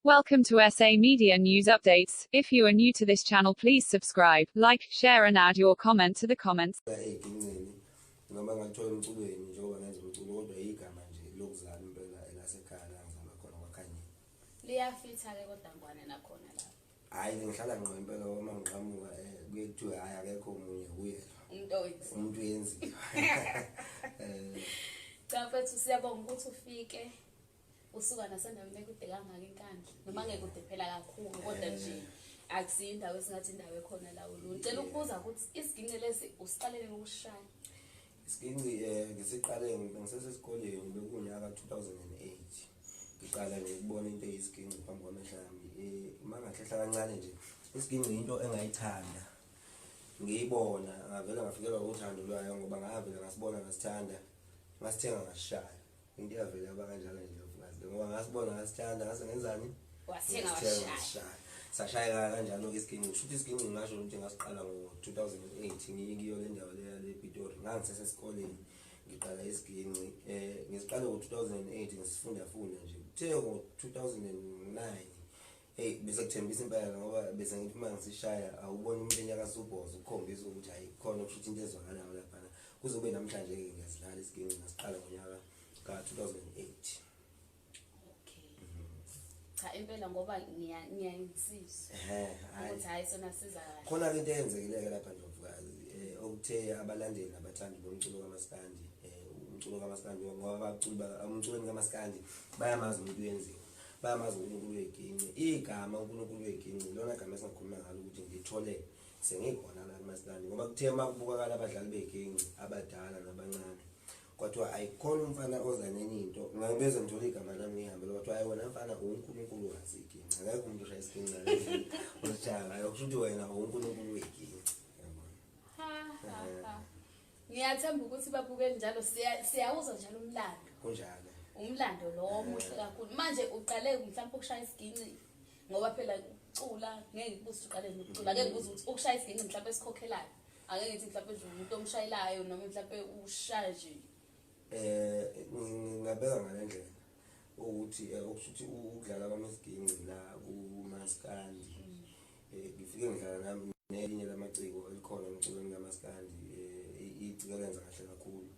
Welcome to SA Media News Updates. If you are new to this channel, please subscribe, like, share and add your comment to the comments. Usuka nasendaweni ekude kangaka enkandla noma ngekude phela kakhulu kodwa nje akusiyo indawo esingathi indawo ekhona la uluntu. Ngicela ukubuza ukuthi isiginci lesi usiqalele ukushaya. Isiginci ngisiqale ngisesesikoleni bekunyaka 2008. Ngiqala ngikubona into eyisiginci phambi kwamehlo ami. Mangahlehla kancane nje isiginci into engayithanda. Ngiyibona ngavela ngafikelwa uthando lwayo ngoba ngavela ngasibona ngasithanda ngasithenga ngasishaya. Into yavela yaba kanjalo nje ngoba ngasibona ngasithanda ngase ngenzani wathenga washaya sashaya kanjalo isiginci kushuthi isiginci ngisho ukuthi ngasiqala ngo-2008 ngiyo le ndawo le Pitori ngangisesesikoleni ngiqala isiginci ngisiqale ngo-2008 ngisifunda nje kuthe ngo-2009 bese kuthembisa impela ngoba bese ngithi uma ngisishaya awuboni umuntu enyakasubhoza ukukhombisa ukuthi hayi khona kushuthi into ezwakalayo lapha kuzobe namhlanje ke ngiyazidlala isiginci ngasiqala ngonyaka ka-2008. Cha impela ngoba ngiyayisizwa ukuthi hayi sona siza kahle. Khona into eyenzekile lapha nje mvukazi okuthe abalandeli nabathandi bomculo kaMaskandi umculo kaMaskandi ngoba abaculi umculweni kaMaskandi bayamazi umuntu uyenziwa bayamazi uNkulunkulu weginci igama uNkulunkulu weginci lona gama esingakhuluma ngalo ukuthi ngithole sengikhona la kaMaskandi ngoba kuthe makubukakala abadlali beginci abadala nabancane kodwa ayikhona umfana oza nenye into ngibeze ngithola igama lami ngihambe kodwa hayi wena mfana uNkulunkulu wazi iginci akekho umuntu oshaya isiginci ngale ushaya ayokushuthi wena uNkulunkulu weginci ha ngiyathemba ukuthi babukeli njalo siyawuza njalo umlando kunjalo umlando lo omuhle kakhulu manje uqale mhlawumbe ukushaya isiginci ngoba phela ucula ngeke ngibuze uqale nokucula ake ngibuze ukuthi ukushaya isiginci mhlawumbe esikhokhelayo ake ngithi mhlawumbe nje umuntu omshayelayo noma mhlawumbe ushaya nje ngingabeka ngalendlela ukuthi okushuthi ukudlala kwamasiginci la kuMaskandi ngifike ngidlala nami nelinye lamaciko elikhona emculweni kaMaskandi iciko lenza kahle kakhulu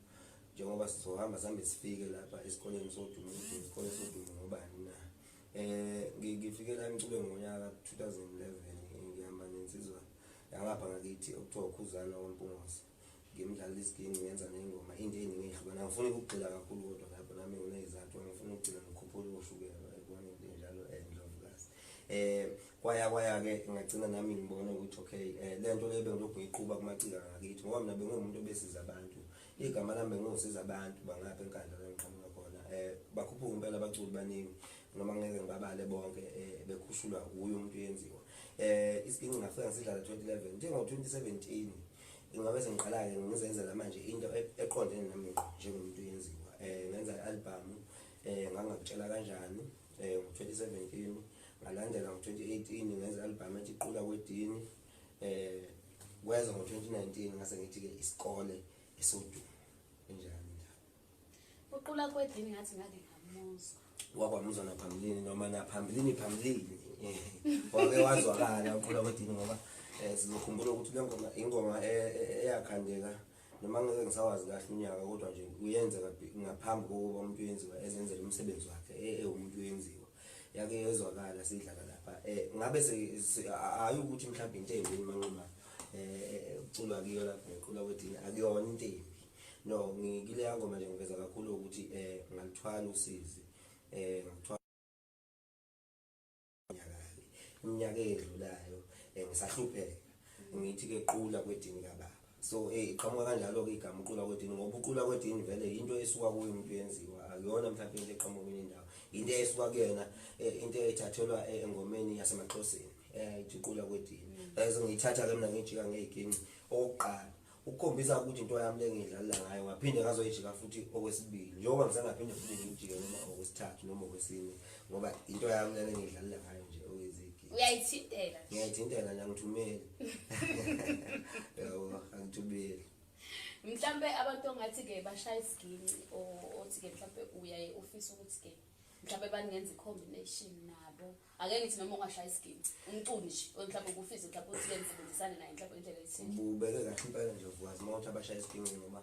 njengoba sizohamba sambe sifike lapha esikoleni sodumo isikole sodumo ngobani na ngifike la emculweni ngonyaka 2011 ngihamba nensizwa yangapha ngakithi okuthiwa ukhuzana woMpungosi ngimdlala isiginci ngenza nengoma into eningi ehlukana ngifuna ukugxila kakhulu kodwa lapho nami nginezizathu ngifuna ukugxila ngikhuphule ushukela ekubona into enjalo endlovukazi kwaya ke ngagcina nami ngibona ukuthi okay lento le bengilokhu ngiyiqhuba kumacika ngakithi ngoba mina bengumuntu obesiza abantu igama lami bengosiza abantu bangapha enkandla la ngiqhamuka khona bakhuphuka impela abaculi baningi noma ngeke ngibabale bonke bekhushulwa uye umuntu uyenziwa isiginci ngafika ngisidlala 2011 njengo-2017 ingabe sengiqala-ke ngizenzela manje into eqondene nami njengomuntu uyenziwa ngenza i-album ngangakutshela kanjani ngo-2017 ngalandela ngo-2018 ngenza i-album ethi iqula kwedini kweza ngo-2019 ngase ngithi-ke isikole esodumo enjani uqula kwedini ngathi ngake ngamuzwa wakwamuzwa naphambilini noma naphambilini wake wazwakala uqula kwedini ngoba sizokhumbula ukuthi le ngoma ingoma eyakhandeka noma ngeke ngisawazi kahle unyaka kodwa nje uyenze ngaphambi kokuba umuntu uyenziwa ezenzela umsebenzi wakhe umuntu uyenziwa yake yezwakala sidlala lapha ngabe ayi ukuthi mhlawumbe intembi manquma uculwa kiyo lapha ngequla kwedini akuyona intembi no ngikile ngoma nje ngiveza kakhulu ukuthi ngalithwala usizi ngithwala iminyaka edlulayo ngisahlupheka ngithi ke qula kwedini kababa so iqhamuka kanjalo ke igama uqula kwedini ngoba uqula kwedini vele into esuka kuyo umuntu uyenziwa akuyona mhlawumbe into eqhamuka kwenye indawo into esuka kuyena into ethathelwa engomeni yasemaXhoseni ithi qula kwedini bese ngiyithatha ke mina ngijika ngeyiginci oqala ukukhombisa ukuthi into yami lengidlala ngayo ngaphinde ngazoyijika futhi okwesibili njengoba ngisangaphinde futhi ngijike noma okwesithathu noma okwesine ngoba into yami lengidlala ngayo nje uyayithintela ngiyayithintela nje angithumeli yabo angithumeli mhlambe abantu ongathi ke bashaya isiginci othi ke mhlambe uyaye ofisa ukuthi ke mhlambe baningenza i combination nabo ake ngithi noma ungashaya isigini umculi nje mhlawumbe ukufisa mhlawumbe uthi yemsebenzisane naye mhlawumbe indlela ethile ubeke kahle impela nje uvukazi mawuthi abashaya isigini ngoba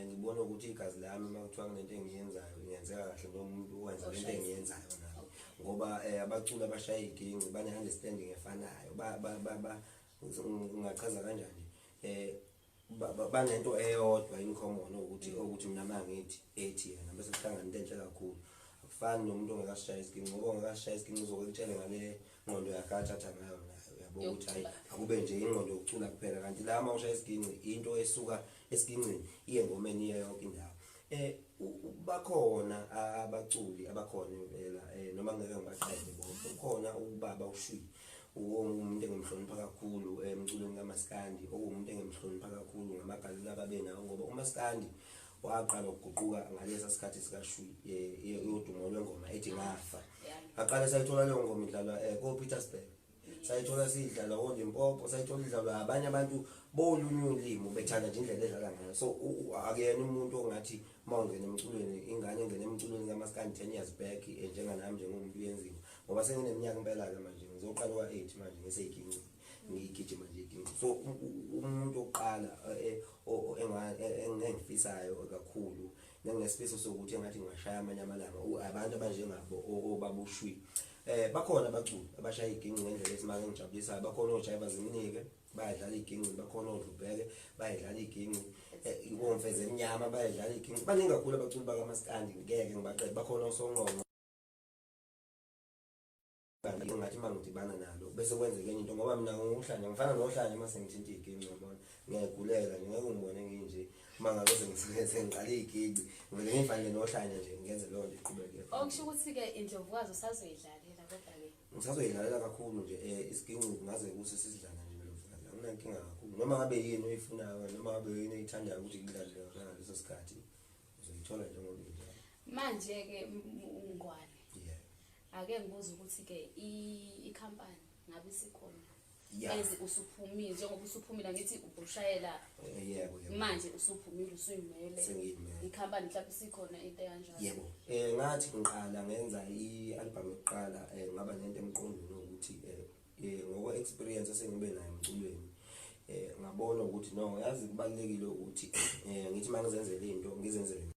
ngibona ukuthi igazi lami makuthiwa kunento engiyenzayo ngiyenzeka kahle nomuntu owenza lento engiyenzayo nayo ngoba abaculi abashaya igingi bane-understanding efanayo ungachaza kanjani banento eyodwa in common ukuthi mina mangithi ethi yena bese kuhlangana into enhle kakhulu akufani nomuntu ongekashaya isigini ngoba ongekashaya isigini uzokutshela ngale ngqondo yakhe athatha ngayo nayo yabo ukuthi hayi akube nje ingqondo yokucula kuphela kanti la uma ushaya isigini into esuka esigingini iye ngomeni iye yonke indawo bakhona abaculi abakhona impela noma ngeke ngibaqede bonke ukhona ubaba uShwi umuntu engimhlonipha kakhulu emculweni kaMaskandi okuwumuntu engimhlonipha kakhulu ngamagalelo akabenayo ngoba uMaskandi waqala ukuguquka ngalesa sikhathi sikaShwi yodumo lwengoma ethi ngafa aqala sayithola leyo ngoma idlalwa koPietersburg sayithola sidlala oLimpopo sayithola idlalwa abanye abantu bolunye ulimi bethanda nje indlela edlala ngayo so akuyena umuntu ongathi mawungena emculweni ingane engene emculweni kaMaskandi 10 years back njenganami njengomuntu uyenziwa ngoba sengineminyaka impela ke manje ngizoqala kwa8 manje ngiseyiginci ngigijima nje iginci so umuntu oqala engifisayo kakhulu nginesifiso sokuthi engathi ngashaya amanye amalanga abantu abanjengabo obabushwi bakhona abaculi abashaya iginci ngendlela esimanga ngijabulisayo bakhona oJaiva Zimnike bayadlala iginci bakhona oDlubheke bayadlala iginci iwomfeze emnyama bayadlala iginci baningi kakhulu abaculi bakaMaskandi ngeke ngibaqede bakhona osongqongqo ngathi mangidibana nalo bese kwenzeke enye into ngoba mina ngohlanje ngifana nohlanje mase ngithinta iginci ngibona ngiyayigulela ngeke ngibone nginje mangabe sengiqala iginci ngivele ngifane nohlanje nje ngenze leyo nto iqhubekele okusho ukuthi ke indlovukazi usazoyidlalela kodwa ke ngisazoyidlalela kakhulu nje isigingci kungaze kuse sisidlala nje ndlovukazi anginankinga kakhulu noma ngabe yini oyifunayo noma ngabe yini oyithandayo ukuthi ngidlale ngaleso sikhathi uzoyithola nje ngokudlala manje ke ungwane ake ngibuza ukuthi ke ikhampani ngabe isikhona eze usuphumile njengoba usuphumile ngithi ubushayela yebo manje usuphumile usuyimele ikhampani mhlawumbe isikhona into kanjalo yebo ngathi ngiqala ngenza i-album yokuqala ngaba nento emqondweni ukuthi ngokwe experience esengibe nayo emculweni ngabona ukuthi no yazi kubalekile ukuthi ngithi mangizenzele into ngizenzele